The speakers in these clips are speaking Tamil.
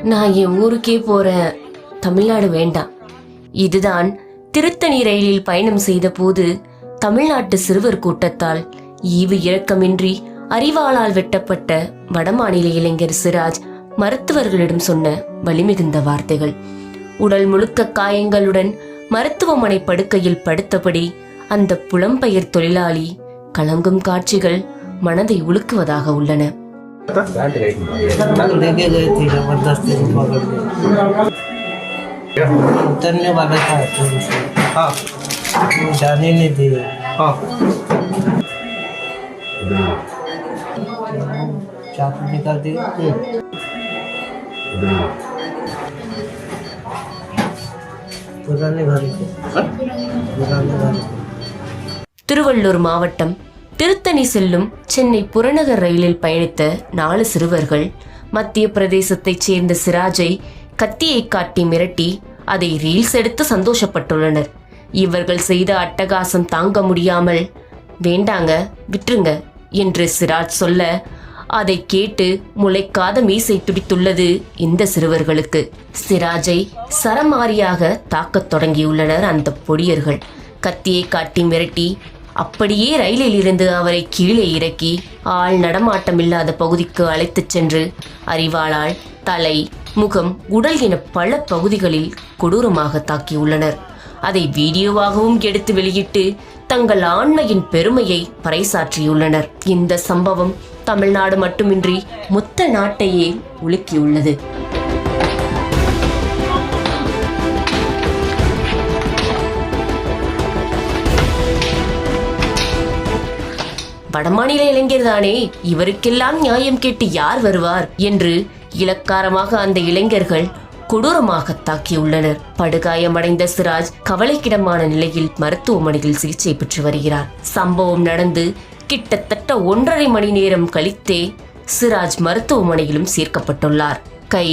நான் என் ஊருக்கே போறேன், தமிழ்நாடு வேண்டாம். இதுதான் திருத்தணி ரயிலில் பயணம் செய்த போது தமிழ்நாட்டு சிறுவர் கூட்டத்தால் ஈவு இரக்கமின்றி அரிவாளால் வெட்டப்பட்ட வடமாநில இளைஞர் சிராஜ் மருத்துவர்களிடம் சொன்ன வலிமிகுந்த வார்த்தைகள். உடல் முழுக்க காயங்களுடன் மருத்துவமனை படுக்கையில் படுத்தபடி அந்த புலம்பெயர் தொழிலாளி கலங்கும் காட்சிகள் மனதை உலுக்குவதாக உள்ளன. उतरने वाला था ट्रेन से, जाने नहीं दिए। चाकू निकाल दिए, पुराने घर को। திருவள்ளூர் மாவட்டம் திருத்தணி செல்லும் சென்னை புறநகர் ரயிலில் பயணித்த 4 சிறுவர்கள் மத்திய பிரதேசத்தைச் சேர்ந்த சிராஜை கத்தியை காட்டி மிரட்டி அதை ரீல்ஸ் எடுத்து சந்தோஷப்பட்டுள்ளனர். இவர்கள் செய்த அட்டகாசம் தாங்க முடியாமல் வேண்டாங்க விட்டுருங்க என்று சிராஜ் சொல்ல அதை கேட்டு முளைக்காத மீசை துடித்துள்ளது இந்த சிறுவர்களுக்கு. சிராஜை சரமாரியாக தாக்கத் தொடங்கியுள்ளனர் அந்த பொடியர்கள். கத்தியை காட்டி மிரட்டி அப்படியே ரயிலில் இருந்து அவரை கீழே இறக்கி ஆள் நடமாட்டமில்லாத பகுதிக்கு அழைத்துச் சென்று அரிவாளால் தலை, முகம், உடல் என பல பகுதிகளில் கொடூரமாக தாக்கியுள்ளனர். அதை வீடியோவாகவும் எடுத்து வெளியிட்டு தங்கள் ஆண்மையின் பெருமையை பறைசாற்றியுள்ளனர். இந்த சம்பவம் தமிழ்நாடு மட்டுமின்றி மொத்த நாட்டையே உலுக்கியுள்ளது. வடமாநில இளைஞர் தானே, இவருக்கெல்லாம் நியாயம் கேட்டு யார் வருவார் என்று இலக்காரமாக அந்த இளைஞர்கள் கொடூரமாக தாக்கியுள்ளனர். படுகாயமடைந்த சிராஜ் கவலைக்கிடமான நிலையில் மருத்துவமனையில் சிகிச்சை பெற்று வருகிறார். சம்பவம் நடந்து கிட்டத்தட்ட 1.5 மணி நேரம் கழித்தே சிராஜ் மருத்துவமனையிலும் சேர்க்கப்பட்டுள்ளார். கை,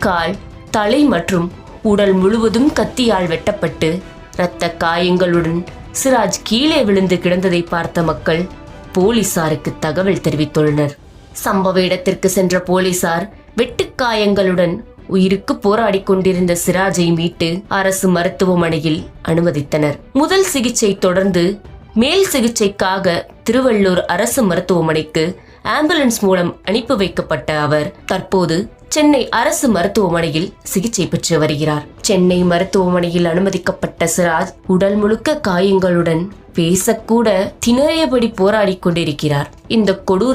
கால், தலை மற்றும் உடல் முழுவதும் கத்தியால் வெட்டப்பட்டு இரத்த காயங்களுடன் சிராஜ் கீழே விழுந்து கிடந்ததை பார்த்த மக்கள் போலீசாருக்கு தகவல் தெரிவித்துள்ளனர். சம்பவ இடத்திற்கு சென்ற போலீசார் வெட்டுக்காயங்களுடன் உயிருக்கு போராடி கொண்டிருந்த சிராஜை மீட்டு அரசு மருத்துவமனையில் அனுமதித்தனர். முதல் சிகிச்சை தொடர்ந்து மேல் சிகிச்சைக்காக திருவள்ளூர் அரசு மருத்துவமனைக்கு ஆம்புலன்ஸ் மூலம் அனுப்பி வைக்கப்பட்ட அவர் தற்போது சென்னை அரசு மருத்துவமனையில் சிகிச்சை பெற்று வருகிறார். சென்னை மருத்துவமனையில் அனுமதிக்கப்பட்ட சிராஜ் உடல் முழுக்க காயங்களுடன் பேசக்கூட திணறியபடி போராடி கொண்டிருக்கிறார். இந்த கொடூர